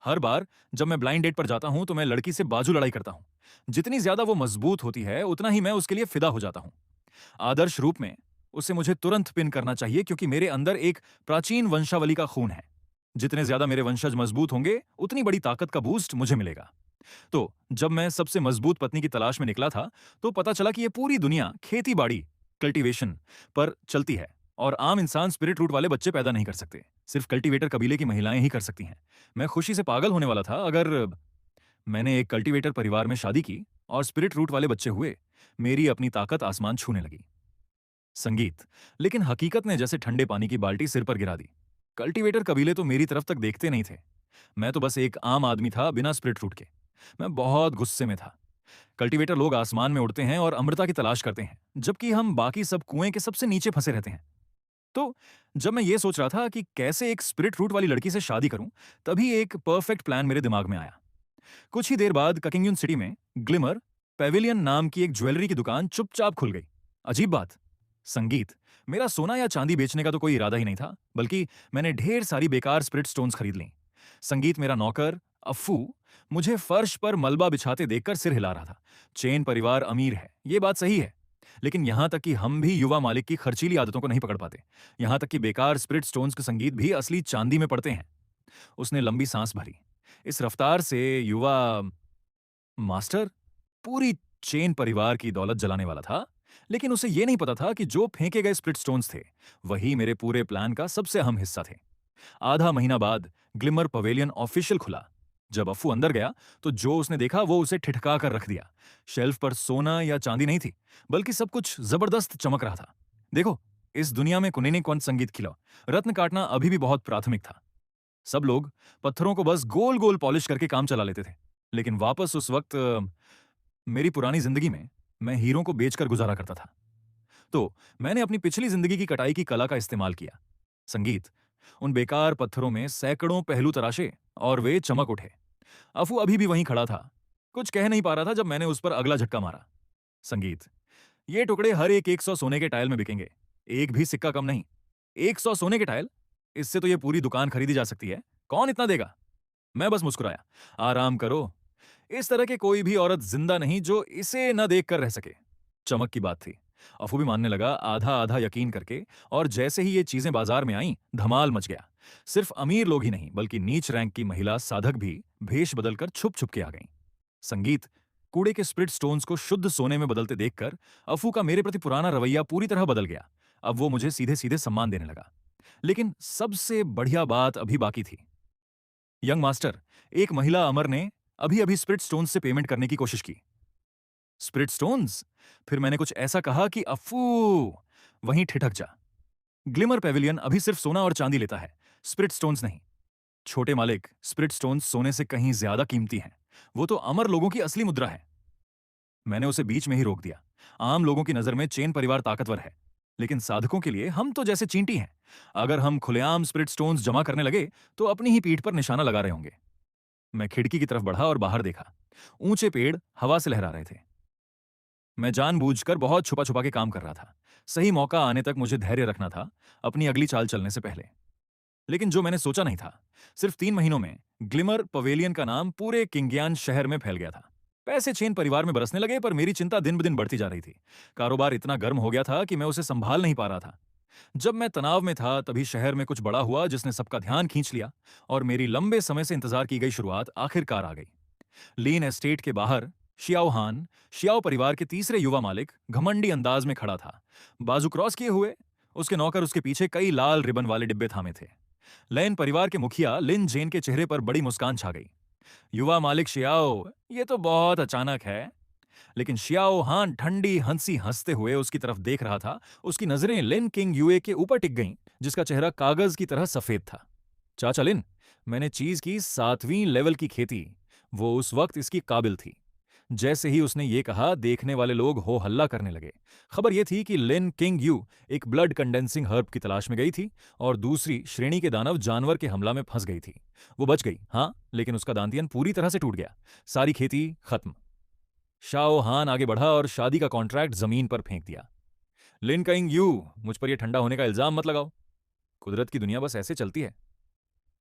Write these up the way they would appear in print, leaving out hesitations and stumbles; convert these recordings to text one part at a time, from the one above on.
हर बार जब मैं blind date पर जाता हूं तो मैं लड़की से बाजू लड़ाई करता हूं। जितनी ज्यादा वो मजबूत होती है उतना ही मैं उसके लिए फिदा हो जाता हूं। आदर्श रूप में उसे मुझे तुरंत पिन करना चाहिए क्योंकि मेरे अंदर एक प्राचीन वंशावली का खून है। जितने ज्यादा मेरे वंशज मजबूत होंगे उतनी बड़ी ताकत का बूस्ट मुझे मिलेगा। तो जब मैं सबसे मजबूत पत्नी की तलाश में निकला था तो पता चला कि ये पूरी दुनिया खेती बाड़ी कल्टीवेशन पर चलती है और आम इंसान स्पिरिट रूट वाले बच्चे पैदा नहीं कर सकते। सिर्फ कल्टीवेटर कबीले की महिलाएं ही कर सकती हैं। मैं खुशी से पागल होने वाला था अगर मैंने एक कल्टीवेटर परिवार में शादी की और स्पिरिट रूट वाले बच्चे हुए। मेरी अपनी ताकत आसमान छूने लगी। संगीत। लेकिन हकीकत ने जैसे ठंडे पानी की बाल्टी सिर पर गिरा दी। कल्टीवेटर कबीले तो मेरी तरफ तक देखते नहीं थे। मैं तो बस एक आम आदमी था बिना स्पिरिट रूट के। मैं बहुत गुस्से में था। कल्टीवेटर लोग आसमान में उड़ते हैं और अमृता की तलाश करते हैं, जबकि हम बाकी सब कुएं के सबसे नीचे फंसे रहते हैं। तो जब मैं ये सोच रहा था कि कैसे एक स्पिरिट रूट वाली लड़की से शादी करूं, तभी एक परफेक्ट प्लान मेरे दिमाग में आया। कुछ ही देर बाद ककिंगयून सिटी में ग्लिमर पेविलियन नाम की एक ज्वेलरी की दुकान चुपचाप खुल गई। अजीब बात, संगीत। मेरा सोना या चांदी बेचने का तो कोई इरादा ही नहीं था, बल्कि मैंने ढेर सारी बेकार स्पिरिट स्टोन्स खरीद ली। संगीत मेरा नौकर अफ्फू मुझे फर्श पर मलबा बिछाते देखकर सिर हिला रहा था। चेन परिवार अमीर है, ये बात सही है, लेकिन यहां तक कि हम भी युवा मालिक की खर्चीली आदतों को नहीं पकड़ पाते। यहां तक कि बेकार स्पिरिट स्टोन्स के संगीत भी असली चांदी में पड़ते हैं। उसने लंबी सांस भरी। इस रफ्तार से युवा मास्टर पूरी चेन परिवार की दौलत जलाने वाला था। लेकिन उसे यह नहीं पता था कि जो फेंके गए स्प्लिट स्टोन्स थे वही मेरे पूरे प्लान का सबसे अहम हिस्सा थे। आधा महीना बाद ग्लिमर पवेलियन ऑफिशियल खुला। जब अफ्फू अंदर गया तो जो उसने देखा वो उसे ठिठका कर रख दिया। शेल्फ पर सोना या चांदी नहीं थी, बल्कि सब कुछ जबरदस्त चमक रहा था। देखो, इस दुनिया में कुनैनी कौन संगीत खिला। रत्न काटना अभी भी बहुत प्राथमिक था। सब लोग पत्थरों को बस गोल गोल पॉलिश करके काम चला लेते थे। लेकिन वापस उस वक्त मेरी पुरानी जिंदगी में मैं हीरों को बेचकर गुजारा करता था। तो मैंने अपनी पिछली जिंदगी की कटाई की कला का इस्तेमाल किया। संगीत। उन बेकार पत्थरों में सैकड़ों पहलू तराशे और वे चमक उठे। अफू अभी भी वहीं खड़ा था। कुछ कह नहीं पा रहा था जब मैंने उस पर अगला झटका मारा। संगीत। ये टुकड़े हर एक 100 सोने के टाइल में बिकेंगे। एक भी सिक्का कम नहीं। 100 सोने के टाइल, इससे तो ये पूरी दुकान खरीदी जा सकती है। कौन इतना देगा? मैं बस मुस्कुराया। आराम करो। इस तरह की कोई भी औरत जिंदा नहीं जो इसे न देखकर रह सके। चमक की बात थी। अफू भी मानने लगा, आधा आधा यकीन करके। और जैसे ही ये चीजें बाजार में आईं, धमाल मच गया। सिर्फ अमीर लोग ही नहीं, बल्कि नीच रैंक की महिला साधक भी भेष बदलकर छुप छुप के आ गईं। संगीत। कूड़े के स्प्लिट स्टोन्स को शुद्ध सोने में बदलते देखकर अफू का मेरे प्रति पुराना रवैया पूरी तरह बदल गया। अब वो मुझे सीधे सीधे सम्मान देने लगा। लेकिन सबसे बढ़िया बात अभी बाकी थी। यंग मास्टर, एक महिला अमर ने अभी अभी स्प्रिट स्टोन्स से पेमेंट करने की कोशिश की। Spirit stones? फिर मैंने कुछ ऐसा कहा कि अफू वहीं ठिठक जा। ग्लिमर पेविलियन अभी सिर्फ सोना और चांदी लेता है, स्प्रिट स्टोन्स नहीं। छोटे मालिक, स्प्रिट स्टोन्स सोने से कहीं ज्यादा कीमती हैं। वो तो अमर लोगों की असली मुद्रा है। मैंने उसे बीच में ही रोक दिया। आम लोगों की नजर में चेन परिवार ताकतवर है, लेकिन साधकों के लिए हम तो जैसे चींटी हैं। अगर हम खुलेआम स्प्रिट स्टोन्स जमा करने लगे तो अपनी ही पीठ पर निशाना लगा रहे होंगे। मैं खिड़की की तरफ बढ़ा और बाहर देखा। ऊंचे पेड़ हवा से लहरा रहे थे। मैं जानबूझकर बहुत छुपा छुपा के काम कर रहा था। सही मौका आने तक मुझे धैर्य रखना था, अपनी अगली चाल चलने से पहले। लेकिन जो मैंने सोचा नहीं था, सिर्फ 3 महीनों में ग्लिमर पवेलियन का नाम पूरे किंगियान शहर में फैल गया था। पैसे चेन परिवार में बरसने लगे, पर मेरी चिंता दिन ब दिन बढ़ती जा रही थी। कारोबार इतना गर्म हो गया था कि मैं उसे संभाल नहीं पा रहा था। जब मैं तनाव में था तभी शहर में कुछ बड़ा हुआ जिसने सबका ध्यान खींच लिया, और मेरी लंबे समय से इंतजार की गई शुरुआत आखिरकार आ गई। लीन एस्टेट के बाहर शियाओ हान, शियाओ परिवार के तीसरे युवा मालिक, घमंडी अंदाज में खड़ा था। बाजू क्रॉस किए हुए, उसके नौकर उसके पीछे कई लाल रिबन वाले डिब्बे थामे थे। लैन परिवार के मुखिया लिन जेन के चेहरे पर बड़ी मुस्कान छा गई। युवा मालिक शियाओ, ये तो बहुत अचानक है। लेकिन शियाओ हान ठंडी हंसी हंसते हुए उसकी तरफ देख रहा था। उसकी नजरें लिन किंग यूए के ऊपर टिक गईं, जिसका चेहरा कागज की तरह सफेद था। चाचा लिन, मैंने चीज की 7वीं लेवल की खेती। वो उस वक्त इसकी काबिल थी। जैसे ही उसने ये कहा, देखने वाले लोग हो हल्ला करने लगे। खबर यह थी कि लिन किंग यू एक ब्लड कंडेंसिंग हर्ब की तलाश में गई थी और दूसरी श्रेणी के दानव जानवर के हमला में फंस गई थी। वो बच गई, हाँ, लेकिन उसका दांतियन पूरी तरह से टूट गया। सारी खेती खत्म। शाओ हान आगे बढ़ा और शादी का कॉन्ट्रैक्ट जमीन पर फेंक दिया। लिन किंग यू, मुझ पर यह ठंडा होने का इल्जाम मत लगाओ। कुदरत की दुनिया बस ऐसे चलती है।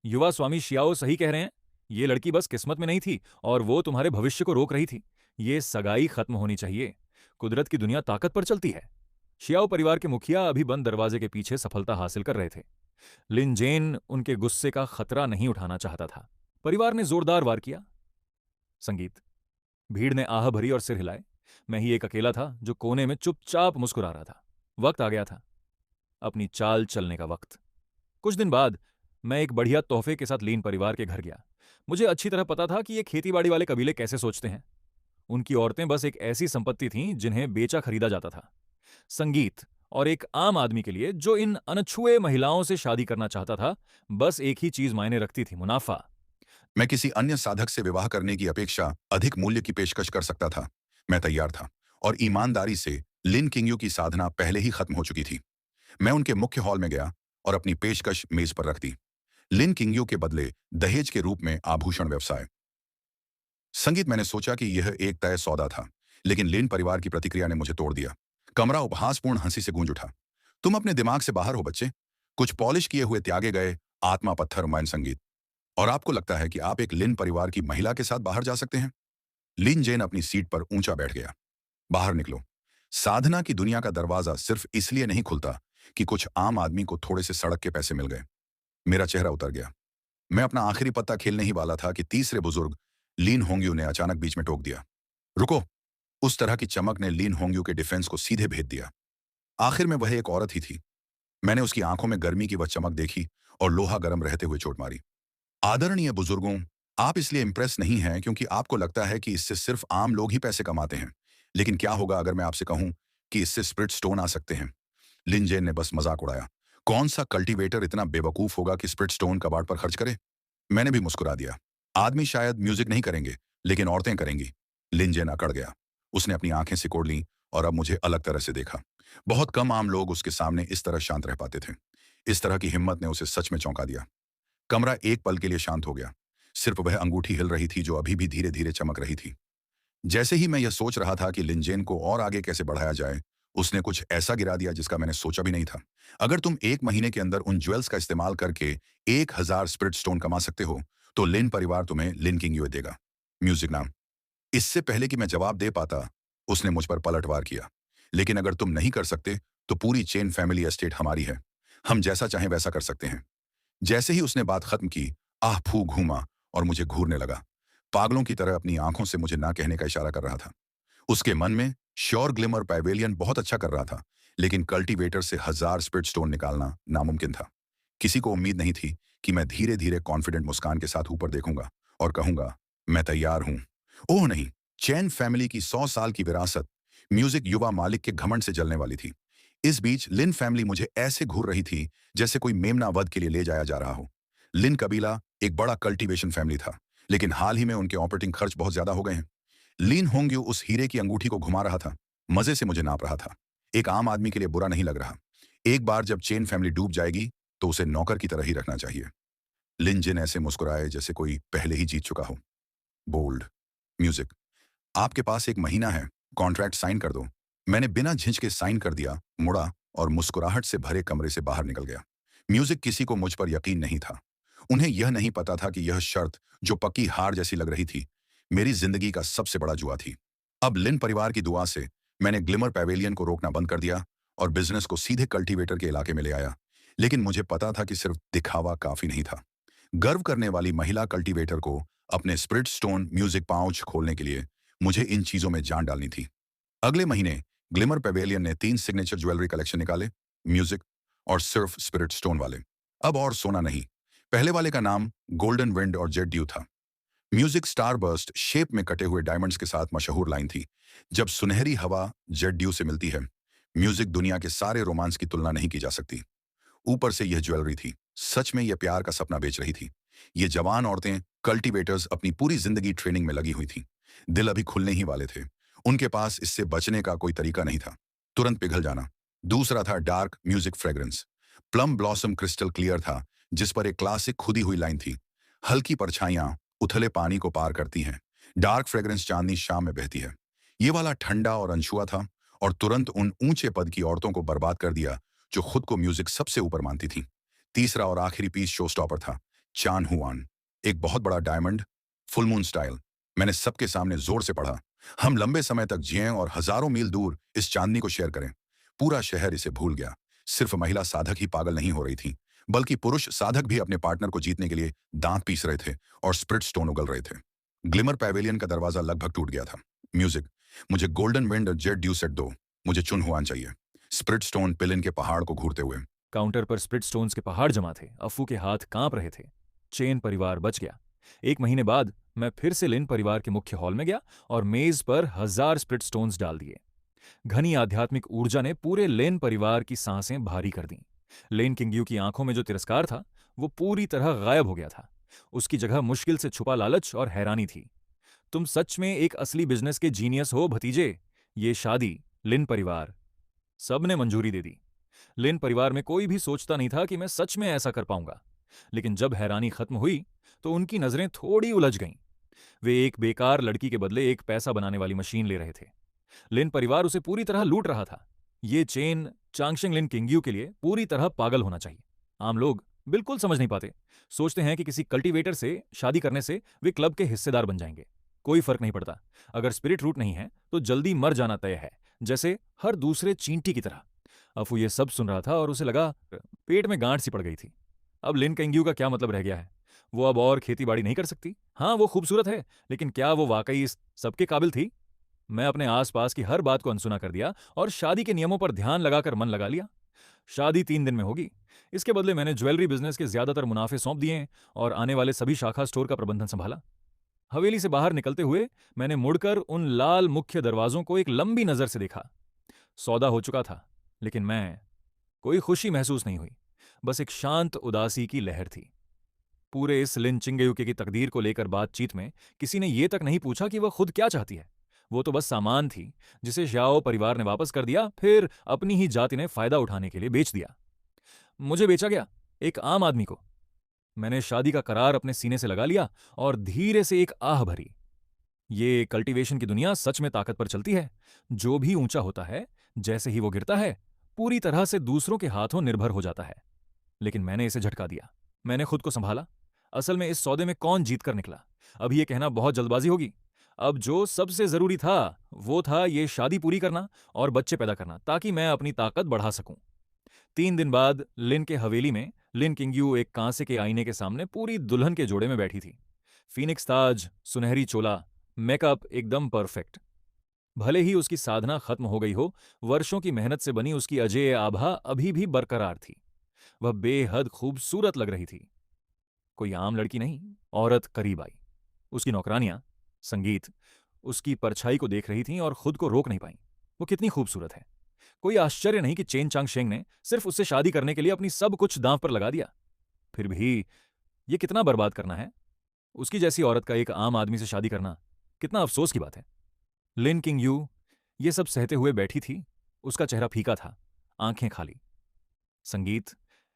युवा स्वामी शियाओ सही कह रहे हैं। ये लड़की बस किस्मत में नहीं थी और वो तुम्हारे भविष्य को रोक रही थी। ये सगाई खत्म होनी चाहिए। कुदरत की दुनिया ताकत पर चलती है। शियाओ परिवार के मुखिया अभी बंद दरवाजे के पीछे सफलता हासिल कर रहे थे। लिन जेन उनके गुस्से का खतरा नहीं उठाना चाहता था। परिवार ने जोरदार वार किया। संगीत। भीड़ ने आह भरी और सिर हिलाए। मैं ही एक अकेला था जो कोने में चुपचाप मुस्कुरा रहा था। वक्त आ गया था, अपनी चाल चलने का वक्त। कुछ दिन बाद मैं एक बढ़िया तोहफे के साथ लीन परिवार के घर गया। मुझे अच्छी तरह पता था कि ये खेतीबाड़ी वाले कबीले कैसे सोचते हैं। उनकी औरतें बस एक ऐसी संपत्ति थीं जिन्हें बेचा खरीदा जाता था। संगीत और एक आम आदमी के लिए जो इन अनछुए महिलाओं से शादी करना चाहता था, बस एक ही चीज मायने रखती थी, मुनाफा। मैं किसी अन्य साधक से विवाह करने की अपेक्षा अधिक मूल्य की पेशकश कर सकता था। मैं तैयार था और ईमानदारी से लिन किंगयू की साधना पहले ही खत्म हो चुकी थी। मैं उनके मुख्य हॉल में गया और अपनी पेशकश मेज पर रख दी। लिन किंगयू के बदले दहेज के रूप में आभूषण व्यवसाय। संगीत। मैंने सोचा कि यह एक तय सौदा था, लेकिन लिन परिवार की प्रतिक्रिया ने मुझे तोड़ दिया। कमरा उपहासपूर्ण हंसी से गूंज उठा। तुम अपने दिमाग से बाहर हो बच्चे। कुछ पॉलिश किए हुए त्यागे गए आत्मा पत्थर मैन संगीत। और आपको लगता है कि आप एक लिन परिवार की महिला के साथ बाहर जा सकते हैं? लिन जेन अपनी सीट पर ऊंचा बैठ गया। बाहर निकलो। साधना की दुनिया का दरवाजा सिर्फ इसलिए नहीं खुलता कि कुछ आम आदमी को थोड़े से सड़क के पैसे मिल गए। मेरा चेहरा उतर गया। मैं अपना आखिरी पत्ता खेलने ही वाला था कि तीसरे बुजुर्ग लीन होंग्यू ने अचानक बीच में टोक दिया। रुको। उस तरह की चमक ने लीन होंग्यू के डिफेंस को सीधे भेद दिया। आखिर में वह एक औरत ही थी। मैंने उसकी आंखों में गर्मी की वह चमक देखी और लोहा गर्म रहते हुए चोट मारी। आदरणीय बुजुर्गों, आप इसलिए इंप्रेस नहीं हैं क्योंकि आपको लगता है कि इससे सिर्फ आम लोग ही पैसे कमाते हैं। लेकिन क्या होगा अगर मैं आपसे कहूं कि इससे स्प्रिट स्टोन आ सकते हैं? लिंजेन ने बस मजाक उड़ाया। कौन सा कल्टीवेटर इतना बेवकूफ होगा कि स्प्रिट स्टोन कबाड़ पर खर्च करे? मैंने भी मुस्कुरा दिया। आदमी शायद म्यूजिक नहीं करेंगे, लेकिन औरतें करेंगी। लिंजेन अकड़ गया। उसने अपनी आंखें सिकोड़ लीं और अब मुझे अलग तरह से देखा। बहुत कम आम लोग उसके सामने इस तरह शांत रह पाते थे। इस तरह की हिम्मत ने उसे सच में चौंका दिया। कमरा एक पल के लिए शांत हो गया। सिर्फ वह अंगूठी हिल रही थी जो अभी भी धीरे धीरे चमक रही थी। जैसे ही मैं यह सोच रहा था कि लिंजेन को और आगे कैसे बढ़ाया जाए, उसने कुछ ऐसा गिरा दिया जिसका मैंने सोचा भी नहीं था। अगर तुम 1 महीने के अंदर उन ज्वेल्स का इस्तेमाल करके 1000 स्पिरिट स्टोन कमा सकते हो, तो लिन परिवार तुम्हें लिन किंग देगा। म्यूजिक नाम। इससे पहले कि मैं जवाब दे पाता, उसने मुझ पर पलटवार किया। लेकिन अगर तुम नहीं कर सकते, तो पूरी चेन फैमिली एस्टेट हमारी है। हम जैसा चाहें वैसा कर सकते हैं। जैसे ही उसने बात खत्म की, आह फू घूमा और मुझे घूरने लगा। पागलों की तरह अपनी आंखों से मुझे ना कहने का इशारा कर रहा था। उसके मन में श्योर ग्लिमर पैवेलियन बहुत अच्छा कर रहा था, लेकिन कल्टीवेटर से 1000 स्पिरिट स्टोन निकालना नामुमकिन था। किसी को उम्मीद नहीं थी कि मैं धीरे धीरे कॉन्फिडेंट मुस्कान के साथ ऊपर देखूंगा और कहूंगा, मैं तैयार हूं। ओह नहीं, चैन फैमिली की 100 साल की विरासत म्यूजिक युवा मालिक के घमंड से जलने वाली थी। इस बीच लिन फैमिली मुझे ऐसे घूर रही थी जैसे कोई मेमना वध के लिए ले जाया जा रहा हो। लिन कबीला एक बड़ा कल्टीवेशन फैमिली था, लेकिन हाल ही में उनके ऑपरेटिंग खर्च बहुत ज्यादा हो गए हैं। लीन होंग्यू उस हीरे की अंगूठी को घुमा रहा था, मजे से मुझे नाप रहा था। एक आम आदमी के लिए बुरा नहीं लग रहा। एक बार जब चेन फैमिली डूब जाएगी, तो उसे नौकर की तरह ही रखना चाहिए। लिन जिन ऐसे मुस्कुराए जैसे कोई पहले ही जीत चुका हो। Bold music. आपके पास 1 महीना है, कॉन्ट्रैक्ट साइन कर दो। मैंने बिना झिझके साइन कर दिया, मुड़ा और मुस्कुराहट से भरे कमरे से बाहर निकल गया। म्यूजिक किसी को मुझ पर यकीन नहीं था। उन्हें यह नहीं पता था कि यह शर्त, जो पक्की हार जैसी लग रही थी, मेरी जिंदगी का सबसे बड़ा जुआ थी। अब लिन परिवार की दुआ से मैंने ग्लिमर पैवेलियन को रोकना बंद कर दिया और बिजनेस को सीधे कल्टीवेटर के इलाके में ले आया। लेकिन मुझे पता था कि सिर्फ दिखावा काफी नहीं था। गर्व करने वाली महिला कल्टीवेटर को अपने स्प्रिट स्टोन म्यूजिक पाउच खोलने के लिए मुझे इन चीजों में जान डालनी थी। अगले महीने ग्लिमर पेवेलियन ने 3 सिग्नेचर ज्वेलरी कलेक्शन निकाले, म्यूजिक और सिर्फ स्पिरिट स्टोन वाले। अब और सोना नहीं। पहले वाले का नाम गोल्डन विंड और जेट ड्यू था। म्यूजिक स्टारबर्स्ट शेप में कटे हुए डायमंड्स के साथ मशहूर लाइन थी। जब सुनहरी हवा जेट ड्यू से मिलती है, म्यूजिक दुनिया के सारे रोमांस की तुलना नहीं की जा सकती। ऊपर से यह ज्वेलरी थी, सच में यह प्यार का सपना बेच रही थी। ये जवान औरतें कल्टीवेटर्स अपनी पूरी जिंदगी ट्रेनिंग में लगी हुई थी। दिल अभी खुलने ही वाले थे। उनके पास इससे बचने का कोई तरीका नहीं था। तुरंत पिघल जाना। दूसरा था dark music fragrance. Plum blossom crystal clear था, जिस पर एक क्लासिक खुदी हुई लाइन थी। हल्की परछाइयां उथले पानी को पार करती हैं। डार्क फ्रेग्रेंस चांदनी शाम में बहती है। ये वाला ठंडा और अनछुआ था और तुरंत उन ऊंचे पद की औरतों को बर्बाद कर दिया जो खुद को म्यूजिक सबसे ऊपर मानती थी। तीसरा और आखिरी पीस शो स्टॉपर था, चान हुआन। एक बहुत बड़ा डायमंड, फुल मून स्टाइल। मैंने सबके सामने जोर से पढ़ा, हम लंबे समय तक जिएं और हजारों मील दूर इस चांदनी को शेयर करें। पूरा शहर इसे भूल गया। सिर्फ महिला साधक ही पागल नहीं हो रही थी, बल्कि पुरुष साधक भी अपने पार्टनर को जीतने के लिए दांत पीस रहे थे और स्प्रिट स्टोन उगल रहे थे। ग्लिमर पैवेलियन का दरवाजा लगभग टूट गया था। म्यूजिक, मुझे golden wind jet due set दो, मुझे चुन हुआन चाहिए। स्प्रिट स्टोन पिलिन के पहाड़ को घूरते हुए। काउंटर पर स्प्लिट स्टोन्स के पहाड़ जमा थे। अफू के हाथ कांप रहे थे। चेन परिवार बच गया। 1 महीने बाद मैं फिर से लिन परिवार के मुख्य हॉल में गया और मेज पर 1000 स्प्लिट स्टोन्स डाल दिए। घनी आध्यात्मिक ऊर्जा ने पूरे लेन परिवार की सांसें भारी कर दीं। लेन किंगयू की आंखों में जो तिरस्कार था वो पूरी तरह गायब हो गया था। उसकी जगह मुश्किल से छुपा लालच और हैरानी थी। तुम सच में एक असली बिजनेस के जीनियस हो भतीजे। ये शादी, लिन परिवार, सबने मंजूरी दे दी। लिन परिवार में कोई भी सोचता नहीं था कि मैं सच में ऐसा कर पाऊंगा। लेकिन जब हैरानी खत्म हुई तो उनकी नजरें थोड़ी उलझ गईं। वे एक बेकार लड़की के बदले एक पैसा बनाने वाली मशीन ले रहे थे। लिन परिवार उसे पूरी तरह लूट रहा था। ये चेन चांगशेंग लिन किंगयू के लिए पूरी तरह पागल होना चाहिए। आम लोग बिल्कुल समझ नहीं पाते। सोचते हैं कि किसी कल्टीवेटर से शादी करने से वे क्लब के हिस्सेदार बन जाएंगे। कोई फर्क नहीं पड़ता। अगर स्पिरिट रूट नहीं है तो जल्दी मर जाना तय है, जैसे हर दूसरे चींटी की तरह। अफू ये सब सुन रहा था और उसे लगा पेट में गांठ सी पड़ गई थी। अब लिन कैंग्यू का क्या मतलब रह गया है? वो अब और खेतीबाड़ी नहीं कर सकती। हाँ, वो खूबसूरत है, लेकिन क्या वो वाकई इस सबके काबिल थी? मैं अपने आसपास की हर बात को अनसुना कर दिया और शादी के नियमों पर ध्यान लगाकर मन लगा लिया। शादी 3 दिन में होगी। इसके बदले मैंने ज्वेलरी बिजनेस के ज्यादातर मुनाफे सौंप दिए और आने वाले सभी शाखा स्टोर का प्रबंधन संभाला। हवेली से बाहर निकलते हुए मैंने मुड़कर उन लाल मुख्य दरवाजों को एक लंबी नजर से देखा। सौदा हो चुका था, लेकिन मैं कोई खुशी महसूस नहीं हुई। बस एक शांत उदासी की लहर थी। पूरे इस लिन चिंगयुके की तकदीर को लेकर बातचीत में किसी ने यह तक नहीं पूछा कि वह खुद क्या चाहती है। वो तो बस सामान थी जिसे श्याओ परिवार ने वापस कर दिया, फिर अपनी ही जाति ने फायदा उठाने के लिए बेच दिया। मुझे बेचा गया, एक आम आदमी को। मैंने शादी का करार अपने सीने से लगा लिया और धीरे से एक आह भरी। ये कल्टीवेशन की दुनिया सच में ताकत पर चलती है। जो भी ऊंचा होता है, जैसे ही वो गिरता है, पूरी तरह से दूसरों के हाथों निर्भर हो जाता है। लेकिन मैंने इसे झटका दिया। मैंने खुद को संभाला। असल में इस सौदे में कौन जीत कर निकला, अब ये कहना बहुत जल्दबाजी होगी। अब जो सबसे जरूरी था वो था ये शादी पूरी करना और बच्चे पैदा करना, ताकि मैं अपनी ताकत बढ़ा सकूं। 3 दिन बाद लिन के हवेली में लिन किंगयू एक कांसे के आईने के सामने पूरी दुल्हन के जोड़े में बैठी थी। फीनिक्स ताज, सुनहरी चोला, मेकअप एकदम परफेक्ट। भले ही उसकी साधना खत्म हो गई हो, वर्षों की मेहनत से बनी उसकी अजेय आभा अभी भी बरकरार थी। वह बेहद खूबसूरत लग रही थी। कोई आम लड़की नहीं। औरत करीब आई। उसकी नौकरानियां, संगीत, उसकी परछाई को देख रही थीं और खुद को रोक नहीं पाईं। वो कितनी खूबसूरत है। कोई आश्चर्य नहीं कि चेन चांगशेंग ने सिर्फ उससे शादी करने के लिए अपनी सब कुछ दांव पर लगा दिया। फिर भी ये कितना बर्बाद करना है। उसकी जैसी औरत का एक आम आदमी से शादी करना कितना अफसोस की बात है। लिन किंगयू ये सब सहते हुए बैठी थी। उसका चेहरा फीका था, आंखें खाली। संगीत,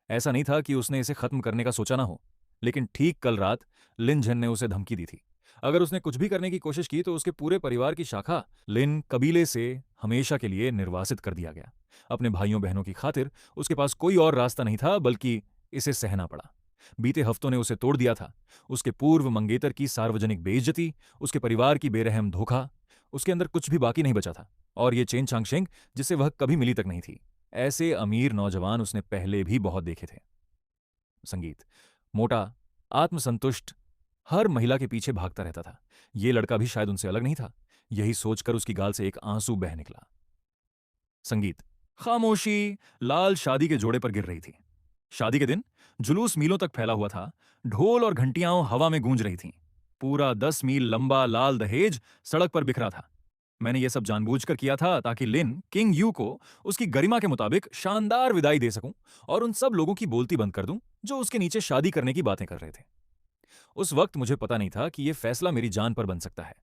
ऐसा नहीं था कि उसने इसे खत्म करने का सोचा ना हो, लेकिन ठीक कल रात लिन झन ने उसे धमकी दी थी। अगर उसने कुछ भी करने की कोशिश की तो उसके पूरे परिवार की शाखा लिन कबीले से हमेशा के लिए निर्वासित कर दिया गया। अपने भाइयों बहनों की खातिर उसके पास कोई और रास्ता नहीं था, बल्कि इसे सहना पड़ा। बीते हफ्तों ने उसे तोड़ दिया था। उसके पूर्व मंगेतर की सार्वजनिक बेइज्जती, उसके परिवार की बेरहम धोखा, उसके अंदर कुछ भी बाकी नहीं बचा था। और ये चेन चांगशेंग, जिसे वह कभी मिली तक नहीं थी। ऐसे अमीर नौजवान उसने पहले भी बहुत देखे थे। संगीत, मोटा, आत्मसंतुष्ट, हर महिला के पीछे भागता रहता था। ये लड़का भी शायद उनसे अलग नहीं था। यही सोचकर उसकी गाल से एक आंसू बह निकला। संगीत, खामोशी लाल शादी के जोड़े पर गिर रही थी। शादी के दिन जुलूस मीलों तक फैला हुआ था। ढोल और घंटियां हवा में गूंज रही थीं। पूरा 10 मील लंबा लाल दहेज सड़क पर बिखरा था। मैंने ये सब जानबूझकर किया था ताकि लिन किंग यू को उसकी गरिमा के मुताबिक शानदार विदाई दे सकूं और उन सब लोगों की बोलती बंद कर दूं जो उसके नीचे शादी करने की बातें कर रहे थे। उस वक्त मुझे पता नहीं था कि यह फैसला मेरी जान पर बन सकता है।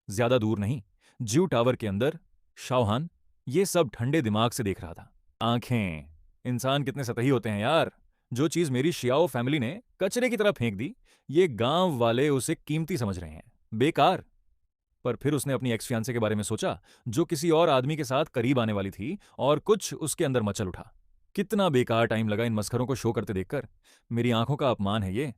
ज्यादा दूर नहीं, ज्यू टावर के अंदर शाओहान ये सब ठंडे दिमाग से देख रहा था। आंखें, इंसान कितने सतही होते हैं यार। जो चीज मेरी शियाओ फैमिली ने कचरे की तरह फेंक दी, ये गांव वाले उसे कीमती समझ रहे हैं। बेकार। पर फिर उसने अपनी एक्स फियांसे के बारे में सोचा, जो किसी और आदमी के साथ करीब आने वाली थी, और कुछ उसके अंदर मचल उठा। कितना बेकार टाइम लगा इन मस्खरों को शो करते देखकर। मेरी आंखों का अपमान है ये।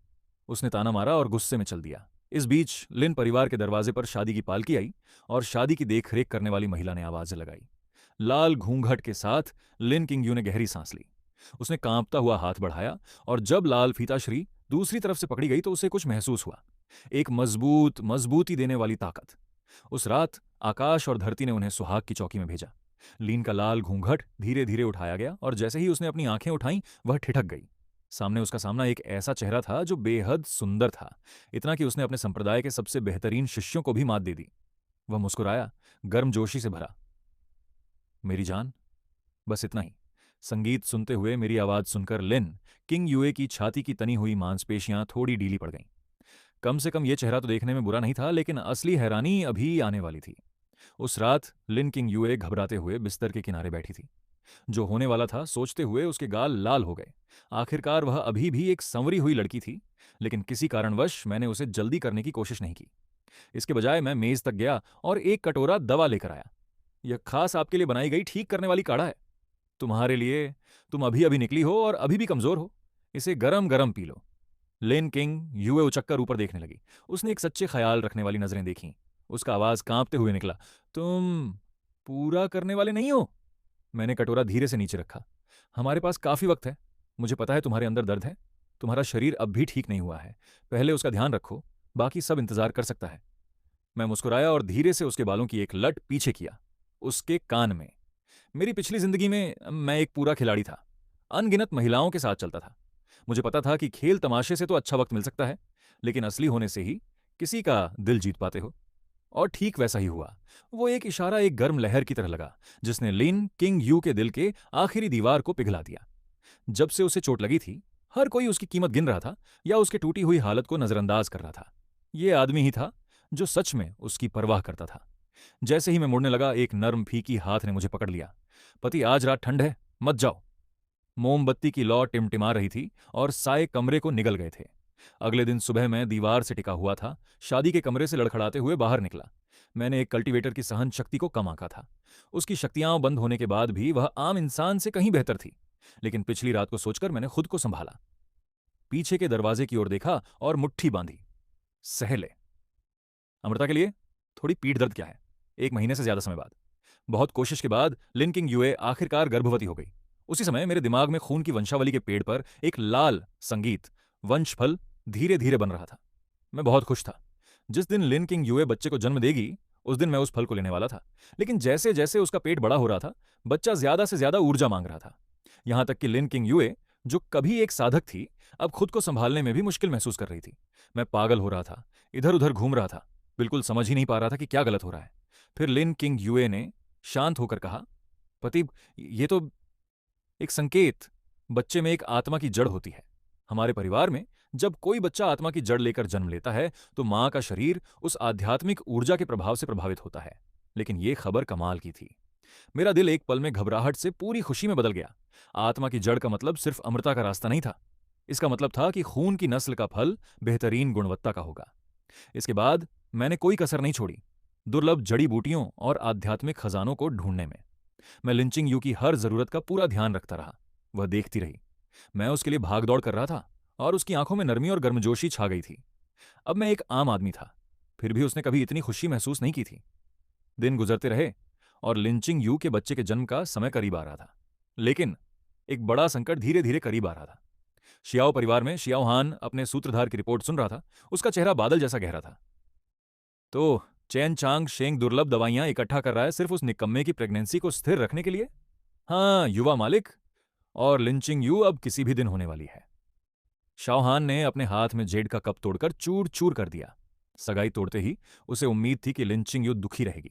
उसने ताना मारा और गुस्से में चल दिया। इस बीच लिन परिवार के दरवाजे पर शादी की पालकी आई और शादी की देखरेख करने वाली महिला ने आवाज लगाई। लाल घूंघट के साथ लिन किंगयू ने गहरी सांस ली। उसने कांपता हुआ हाथ बढ़ाया और जब लाल फीताश्री दूसरी तरफ से पकड़ी गई तो उसे कुछ महसूस हुआ, एक मजबूती देने वाली ताकत। उस रात आकाश और धरती ने उन्हें सुहाग की चौकी में भेजा। लीन का लाल घूंघट धीरे धीरे उठाया गया और जैसे ही उसने अपनी आंखें उठाईं वह ठिठक गई। सामने उसका सामना एक ऐसा चेहरा था जो बेहद सुंदर था, इतना कि उसने अपने संप्रदाय के सबसे बेहतरीन शिष्यों को भी मात दे दी। वह मुस्कुराया, गर्मजोशी से भरा। मेरी जान। बस इतना ही। संगीत सुनते हुए मेरी आवाज सुनकर लिन किंग यूए की छाती की तनी हुई मांसपेशियां थोड़ी ढीली पड़ गईं। कम से कम यह चेहरा तो देखने में बुरा नहीं था, लेकिन असली हैरानी अभी आने वाली थी। उस रात लिन किंग यूए घबराते हुए बिस्तर के किनारे बैठी थी। जो होने वाला था सोचते हुए उसके गाल लाल हो गए। आखिरकार वह अभी भी एक संवरी हुई लड़की थी, लेकिन किसी कारणवश मैंने उसे जल्दी करने की कोशिश नहीं की। इसके बजाय मैं मेज तक गया और एक कटोरा दवा लेकर आया। यह खास आपके लिए बनाई गई ठीक करने वाली काढ़ा है। तुम्हारे लिए। तुम अभी अभी निकली हो और अभी भी कमजोर हो। इसे गरम गरम पी लो। लेन किंग यूए उचक्कर ऊपर देखने लगी। उसने एक सच्चे ख्याल रखने वाली नजरें देखीं। उसका आवाज कांपते हुए निकला, तुम पूरा करने वाले नहीं हो? मैंने कटोरा धीरे से नीचे रखा। हमारे पास काफी वक्त है। मुझे पता है तुम्हारे अंदर दर्द है। तुम्हारा शरीर अब भी ठीक नहीं हुआ है। पहले उसका ध्यान रखो, बाकी सब इंतजार कर सकता है। मैं मुस्कुराया और धीरे से उसके बालों की एक लट पीछे किया, उसके कान में। मेरी पिछली जिंदगी में मैं एक पूरा खिलाड़ी था। अनगिनत महिलाओं के साथ चलता था। मुझे पता था कि खेल तमाशे से तो अच्छा वक्त मिल सकता है, लेकिन असली होने से ही किसी का दिल जीत पाते हो। और ठीक वैसा ही हुआ। वो एक इशारा एक गर्म लहर की तरह लगा, जिसने लिन किंग यू के दिल के आखिरी दीवार को पिघला दिया। जब से उसे चोट लगी थी, हर कोई उसकी कीमत गिन रहा था या उसके टूटी हुई हालत को नजरअंदाज कर रहा था। ये आदमी ही था जो सच में उसकी परवाह करता था। जैसे ही मैं मुड़ने लगा, एक नर्म फीकी हाथ ने मुझे पकड़ लिया। पति, आज रात ठंड है, मत जाओ। मोमबत्ती की लौ टिमटिमा रही थी और साए कमरे को निगल गए थे। अगले दिन सुबह मैं दीवार से टिका हुआ था, शादी के कमरे से लड़खड़ाते हुए बाहर निकला। मैंने एक कल्टीवेटर की सहन शक्ति को कम आंका था। उसकी शक्तियां बंद होने के बाद भी वह आम इंसान से कहीं बेहतर थी। लेकिन पिछली रात को सोचकर मैंने खुद को संभाला। पीछे के दरवाजे की ओर देखा और मुट्ठी बांधी। सह ले। अमृता के लिए थोड़ी पीठ दर्द क्या है, 1 महीने से ज्यादा समय बाद। बहुत कोशिश के बाद लिन किंग यूए आखिरकार गर्भवती हो गई। उसी समय मेरे दिमाग में खून की वंशावली के पेड़ पर एक लाल संगीत वंशफल धीरे धीरे बन रहा था। मैं बहुत खुश था। जिस दिन लिन किंग यूए बच्चे को जन्म देगी, उस दिन मैं उस फल को लेने वाला था। लेकिन जैसे जैसे उसका पेट बड़ा हो रहा था, बच्चा ज्यादा से ज्यादा ऊर्जा मांग रहा था। यहां तक कि लिन किंग यूए, जो कभी एक साधक थी, अब खुद को संभालने में भी मुश्किल महसूस कर रही थी। मैं पागल हो रहा था, इधर उधर घूम रहा था, बिल्कुल समझ ही नहीं पा रहा था कि क्या गलत हो रहा है। फिर लिन किंग यूए ने शांत होकर कहा, पति, ये तो एक संकेत। बच्चे में एक आत्मा की जड़ होती है। हमारे परिवार में जब कोई बच्चा आत्मा की जड़ लेकर जन्म लेता है तो मां का शरीर उस आध्यात्मिक ऊर्जा के प्रभाव से प्रभावित होता है। लेकिन यह खबर कमाल की थी। मेरा दिल एक पल में घबराहट से पूरी खुशी में बदल गया। आत्मा की जड़ का मतलब सिर्फ अमृता का रास्ता नहीं था। इसका मतलब था कि खून की नस्ल का फल बेहतरीन गुणवत्ता का होगा। इसके बाद मैंने कोई कसर नहीं छोड़ी, दुर्लभ जड़ी बूटियों और आध्यात्मिक खजानों को ढूंढने में। मैं लिंचिंग यू की हर जरूरत का पूरा ध्यान रखता रहा। वह देखती रही। मैं उसके लिए भागदौड़ कर रहा था और उसकी आंखों में नरमी और गर्मजोशी छा गई थी। अब मैं एक आम आदमी था, फिर भी उसने कभी इतनी खुशी महसूस नहीं की थी। दिन गुजरते रहे और लिंचिंग यू के बच्चे के जन्म का समय करीब आ रहा था। लेकिन एक बड़ा संकट धीरे धीरे करीब आ रहा था। शियाओ परिवार में शियाओ हान अपने सूत्रधार की रिपोर्ट सुन रहा था। उसका चेहरा बादल जैसा गहरा था। तो चैन चांग शेंग दुर्लभ दवाइयां इकट्ठा कर रहा है सिर्फ उस निकम्मे की प्रेगनेंसी को स्थिर रखने के लिए। हाँ, युवा मालिक। और लिंचिंग यू अब किसी भी दिन होने वाली है। शाओहान ने अपने हाथ में जेड का कप तोड़कर चूर चूर कर दिया। सगाई तोड़ते ही उसे उम्मीद थी कि लिंचिंग यू दुखी रहेगी,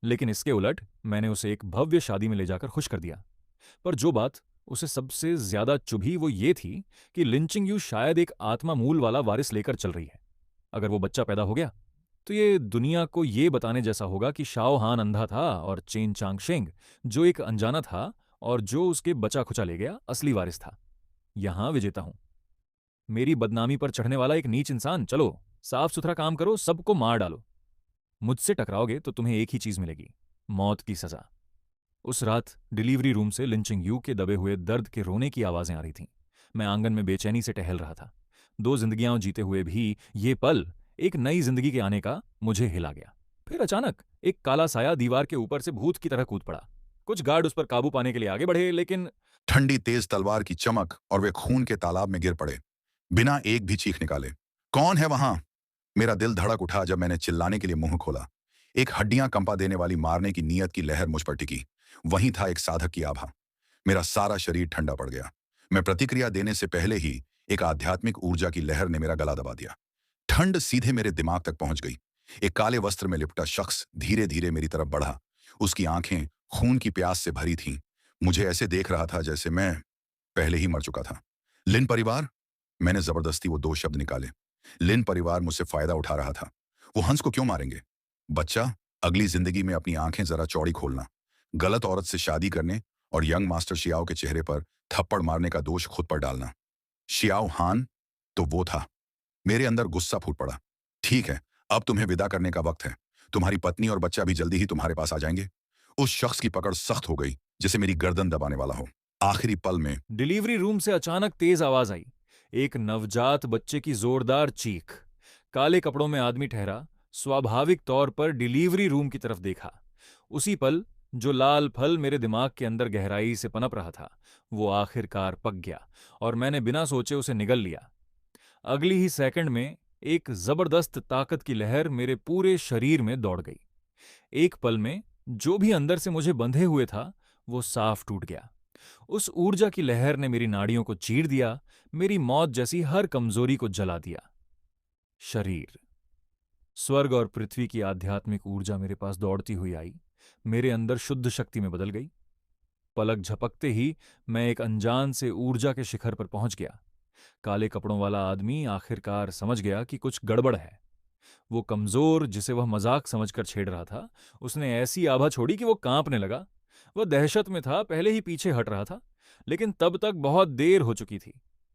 लेकिन इसके उलट मैंने उसे एक भव्य शादी में ले जाकर खुश कर दिया। पर जो बात उसे सबसे ज्यादा चुभी वो ये थी कि लिंचिंग यू शायद एक आत्मा मूल वाला वारिस लेकर चल रही है। अगर वो बच्चा पैदा हो गया तो ये दुनिया को ये बताने जैसा होगा कि शाओ हान अंधा था और चेन चांगशेंग, जो एक अनजाना था और जो उसके बचा खुचा ले गया, असली वारिस था। यहां विजेता हूं। मेरी बदनामी पर चढ़ने वाला एक नीच इंसान। चलो साफ सुथरा काम करो, सबको मार डालो। मुझसे टकराओगे तो तुम्हें एक ही चीज मिलेगी, मौत की सजा। उस रात डिलीवरी रूम से लिंचिंग यू के दबे हुए दर्द के रोने की आवाजें आ रही थीं। मैं आंगन में बेचैनी से टहल रहा था। 2 जिंदगियां जीते हुए भी ये पल एक नई जिंदगी के आने का मुझे हिला गया। फिर अचानक एक काला साया दीवार के ऊपर से भूत की तरह कूद पड़ा। कुछ गार्ड उस पर काबू पाने के लिए आगे बढ़े, लेकिन ठंडी तेज तलवार की चमक और वे खून के तालाब में गिर पड़े, बिना एक भी चीख निकाले। कौन है वहां? मेरा दिल धड़क उठा जब मैंने चिल्लाने के लिए मुंह खोला। एक हड्डियां कंपा देने वाली मारने की नीयत की लहर मुझ पर टिकी। वहीं था एक साधक की आभा। मेरा सारा शरीर ठंडा पड़ गया। मैं प्रतिक्रिया देने से पहले ही एक आध्यात्मिक ऊर्जा की लहर ने मेरा गला दबा दिया। ठंड सीधे मेरे दिमाग तक पहुंच गई। एक काले वस्त्र में लिपटा शख्स धीरे धीरे मेरी तरफ बढ़ा। उसकी आंखें खून की प्यास से भरी थीं। मुझे ऐसे देख रहा था जैसे मैं पहले ही मर चुका था। लिन परिवार? मैंने जबरदस्ती वो 2 शब्द निकाले। लिन परिवार मुझसे फायदा उठा रहा था। वो हंस को क्यों मारेंगे? बच्चा, अगली जिंदगी में अपनी आंखें जरा चौड़ी खोलना। गलत औरत से शादी करने और यंग मास्टर शियाओ के चेहरे पर थप्पड़ मारने का दोष खुद पर डालना। शियाओ हान तो वो था। मेरे अंदर गुस्सा फूट पड़ा। ठीक है, अब तुम्हें विदा करने का वक्त है। तुम्हारी पत्नी और बच्चा भी जल्दी ही तुम्हारे पास आ जाएंगे। उस शख्स की पकड़ सख्त हो गई, जैसे मेरी गर्दन दबाने वाला हो। आखिरी पल में डिलीवरी रूम से अचानक तेज आवाज आई। एक नवजात बच्चे की जोरदार चीख। काले कपड़ों में आदमी ठहरा, स्वाभाविक तौर पर डिलीवरी रूम की तरफ देखा। उसी पल जो लाल फल मेरे दिमाग के अंदर गहराई से पनप रहा था, वो आखिरकार पक गया और मैंने बिना सोचे उसे निगल लिया। अगली ही सेकंड में एक जबरदस्त ताकत की लहर मेरे पूरे शरीर में दौड़ गई। एक पल में जो भी अंदर से मुझे बंधे हुए था, वो साफ टूट गया। उस ऊर्जा की लहर ने मेरी नाड़ियों को चीर दिया, मेरी मौत जैसी हर कमजोरी को जला दिया। शरीर, स्वर्ग और पृथ्वी की आध्यात्मिक ऊर्जा मेरे पास दौड़ती हुई आई, मेरे अंदर शुद्ध शक्ति में बदल गई। पलक झपकते ही मैं एक अनजान से ऊर्जा के शिखर पर पहुंच गया। काले कपड़ों वाला आदमी आखिरकार समझ गया कि कुछ गड़बड़ है। वो कमजोर जिसे वह मजाक समझकर छेड़ रहा था, उसने ऐसी आभा छोड़ी कि वो कांपने लगा। वह दहशत में था, पहले ही पीछे हट रहा था, लेकिन तब तक बहुत देर हो चुकी थी।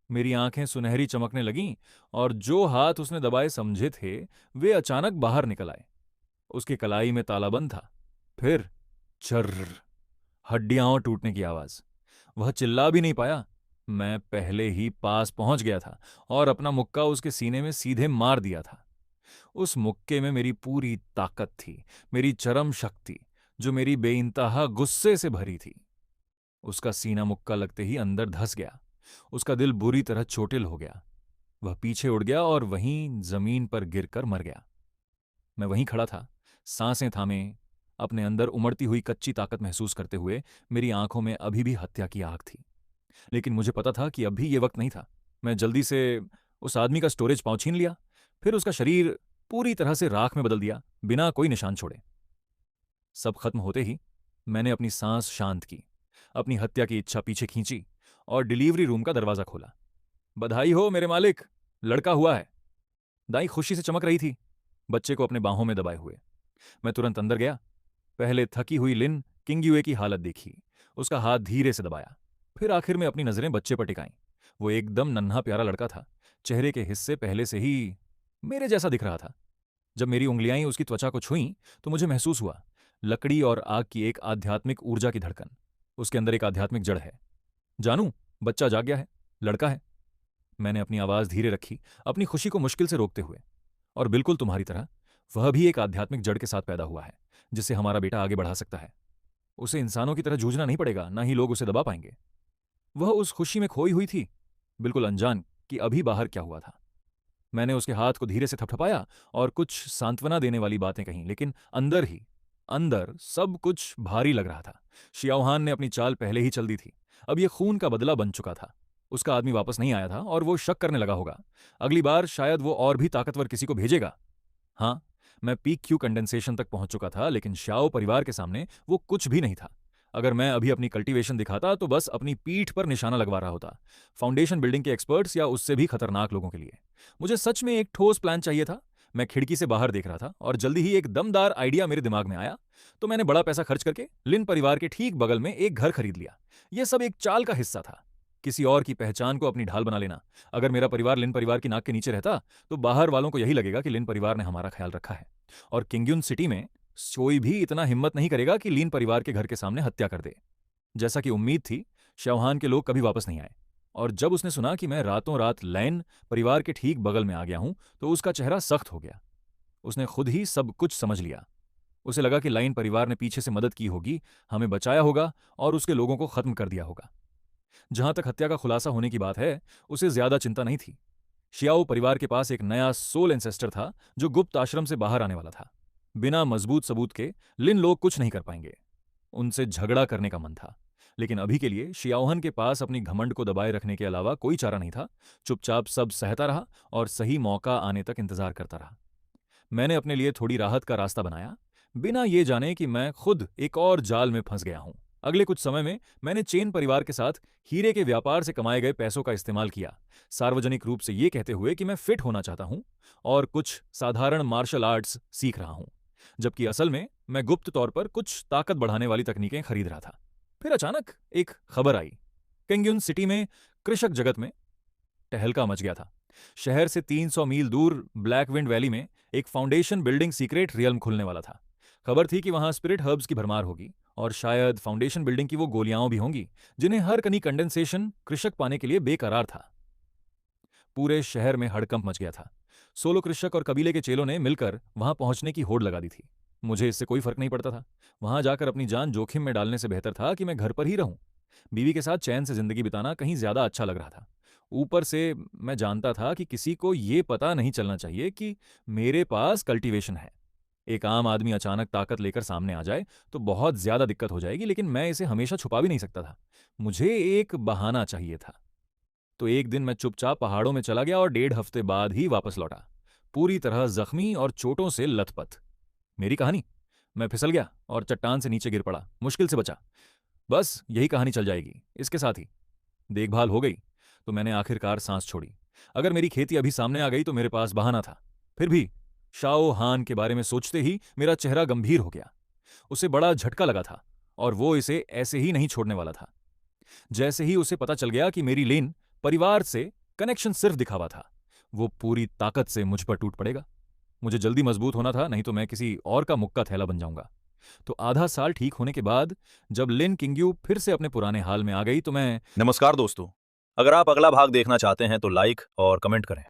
मेरी आंखें सुनहरी चमकने लगीं और जो हाथ उसने दबाए समझे थे, वे अचानक बाहर निकल आए। उसकी कलाई में तालाबंद था। फिर चर्र, हड्डियां टूटने की आवाज। वह चिल्ला भी नहीं पाया। मैं पहले ही पास पहुंच गया था और अपना मुक्का उसके सीने में सीधे मार दिया था। उस मुक्के में मेरी पूरी ताकत थी, मेरी चरम शक्ति, जो मेरी बेइंतहा गुस्से से भरी थी। उसका सीना मुक्का लगते ही अंदर धंस गया। उसका दिल बुरी तरह चोटिल हो गया। वह पीछे उड़ गया और वहीं जमीन पर गिरकर मर गया। मैं वहीं खड़ा था, सांसें थामे, अपने अंदर उमड़ती हुई कच्ची ताकत महसूस करते हुए। मेरी आंखों में अभी भी हत्या की आग थी, लेकिन मुझे पता था कि अभी ये वक्त नहीं था। मैं जल्दी से उस आदमी का स्टोरेज पाउच छीन लिया, फिर उसका शरीर पूरी तरह से राख में बदल दिया, बिना कोई निशान छोड़े। सब खत्म होते ही मैंने अपनी सांस शांत की, अपनी हत्या की इच्छा पीछे खींची और डिलीवरी रूम का दरवाजा खोला। बधाई हो मेरे मालिक, लड़का हुआ है। दाई खुशी से चमक रही थी, बच्चे को अपने बाहों में दबाए हुए। मैं तुरंत अंदर गया। पहले थकी हुई लिन किंगयुए की हालत देखी, उसका हाथ धीरे से दबाया, फिर आखिर में अपनी नजरें बच्चे पर टिकाईं। वो एकदम नन्हा प्यारा लड़का था, चेहरे के हिस्से पहले से ही मेरे जैसा दिख रहा था। जब मेरी उंगलियां उसकी त्वचा को छुईं तो मुझे महसूस हुआ, लकड़ी और आग की एक आध्यात्मिक ऊर्जा की धड़कन। उसके अंदर एक आध्यात्मिक जड़ है। जानू, बच्चा जाग गया है, लड़का है। मैंने अपनी आवाज धीरे रखी, अपनी खुशी को मुश्किल से रोकते हुए। और बिल्कुल तुम्हारी तरह वह भी एक आध्यात्मिक जड़ के साथ पैदा हुआ है, जिससे हमारा बेटा आगे बढ़ा सकता है। उसे इंसानों की तरह जूझना नहीं पड़ेगा, ना ही लोग उसे दबा पाएंगे। वह उस खुशी में खोई हुई थी, बिल्कुल अनजान कि अभी बाहर क्या हुआ था। मैंने उसके हाथ को धीरे से थपथपाया और कुछ सांत्वना देने वाली बातें कहीं, लेकिन अंदर सब कुछ भारी लग रहा था। शियाओहान ने अपनी चाल पहले ही चल दी थी। अब यह खून का बदला बन चुका था। उसका आदमी वापस नहीं आया था और वो शक करने लगा होगा। अगली बार शायद वो और भी ताकतवर किसी को भेजेगा। हाँ, मैं पीक क्यू कंडेंसेशन तक पहुंच चुका था, लेकिन शाओ परिवार के सामने वो कुछ भी नहीं था। अगर मैं अभी अपनी कल्टीवेशन दिखाता तो बस अपनी पीठ पर निशाना लगवा रहा होता, फाउंडेशन बिल्डिंग के एक्सपर्ट्स या उससे भी खतरनाक लोगों के लिए। मुझे सच में एक ठोस प्लान चाहिए था। मैं खिड़की से बाहर देख रहा था और जल्दी ही एक दमदार आइडिया मेरे दिमाग में आया। तो मैंने बड़ा पैसा खर्च करके लिन परिवार के ठीक बगल में एक घर खरीद लिया। यह सब एक चाल का हिस्सा था, किसी और की पहचान को अपनी ढाल बना लेना। अगर मेरा परिवार लिन परिवार की नाक के नीचे रहता तो बाहर वालों को यही लगेगा कि लिन परिवार ने हमारा ख्याल रखा है, और किंगयुन सिटी में कोई भी इतना हिम्मत नहीं करेगा कि लिन परिवार के घर के सामने हत्या कर दे। जैसा कि उम्मीद थी, शौहान के लोग कभी वापस नहीं आए। और जब उसने सुना कि मैं रातों रात लैन परिवार के ठीक बगल में आ गया हूं, तो उसका चेहरा सख्त हो गया। उसने खुद ही सब कुछ समझ लिया। उसे लगा कि लाइन परिवार ने पीछे से मदद की होगी, हमें बचाया होगा और उसके लोगों को खत्म कर दिया होगा। जहां तक हत्या का खुलासा होने की बात है, उसे ज्यादा चिंता नहीं थी। शियाओ परिवार के पास एक नया सोल एंसेस्टर था जो गुप्त आश्रम से बाहर आने वाला था। बिना मजबूत सबूत के लिन लोग कुछ नहीं कर पाएंगे। उनसे झगड़ा करने का मन था, लेकिन अभी के लिए शियाओहन के पास अपनी घमंड को दबाए रखने के अलावा कोई चारा नहीं था। चुपचाप सब सहता रहा और सही मौका आने तक इंतजार करता रहा। मैंने अपने लिए थोड़ी राहत का रास्ता बनाया, बिना ये जाने कि मैं खुद एक और जाल में फंस गया हूं। अगले कुछ समय में मैंने चेन परिवार के साथ हीरे के व्यापार से कमाए गए पैसों का इस्तेमाल किया, सार्वजनिक रूप से ये कहते हुए कि मैं फिट होना चाहता हूं और कुछ साधारण मार्शल आर्ट्स सीख रहा हूं, जबकि असल में मैं गुप्त तौर पर कुछ ताकत बढ़ाने वाली तकनीकें खरीद रहा था। फिर अचानक एक खबर आई। केंग्युन सिटी में कृषक जगत में टहलका मच गया था। शहर से 300 मील दूर ब्लैकविंड वैली में एक फाउंडेशन बिल्डिंग सीक्रेट रियल्म खुलने वाला था। खबर थी कि वहां स्पिरिट हर्ब्स की भरमार होगी और शायद फाउंडेशन बिल्डिंग की वो गोलियां भी होंगी जिन्हें हर कनी कंडेंसेशन कृषक पाने के लिए बेकरार था। पूरे शहर में हड़कंप मच गया था। सोलो कृषक और कबीले के चेलों ने मिलकर वहां पहुंचने की होड़ लगा दी थी। मुझे इससे कोई फर्क नहीं पड़ता था। वहां जाकर अपनी जान जोखिम में डालने से बेहतर था कि मैं घर पर ही रहूं। बीवी के साथ चैन से जिंदगी बिताना कहीं ज्यादा अच्छा लग रहा था। ऊपर से मैं जानता था कि किसी को ये पता नहीं चलना चाहिए कि मेरे पास कल्टीवेशन है। एक आम आदमी अचानक ताकत लेकर सामने आ जाए तो बहुत ज्यादा दिक्कत हो जाएगी, लेकिन मैं इसे हमेशा छुपा भी नहीं सकता था। मुझे एक बहाना चाहिए था। तो एक दिन मैं चुपचाप पहाड़ों में चला गया और 1.5 हफ्ते बाद ही वापस लौटा, पूरी तरह जख्मी और चोटों से लथपथ। मेरी कहानी, मैं फिसल गया और चट्टान से नीचे गिर पड़ा, मुश्किल से बचा। बस यही कहानी चल जाएगी। इसके साथ ही देखभाल हो गई तो मैंने आखिरकार सांस छोड़ी। अगर मेरी खेती अभी सामने आ गई तो मेरे पास बहाना था। फिर भी शाओ हान के बारे में सोचते ही मेरा चेहरा गंभीर हो गया। उसे बड़ा झटका लगा था और वो इसे ऐसे ही नहीं छोड़ने वाला था। जैसे ही उसे पता चल गया कि मेरी लेन परिवार से कनेक्शन सिर्फ दिखावा था, वो पूरी ताकत से मुझ पर टूट पड़ेगा। मुझे जल्दी मजबूत होना था, नहीं तो मैं किसी और का मुक्का थैला बन जाऊंगा। तो आधा साल ठीक होने के बाद जब लिन किंग्यू फिर से अपने पुराने हाल में आ गई तो मैं नमस्कार दोस्तों, अगर आप अगला भाग देखना चाहते हैं तो लाइक और कमेंट करें।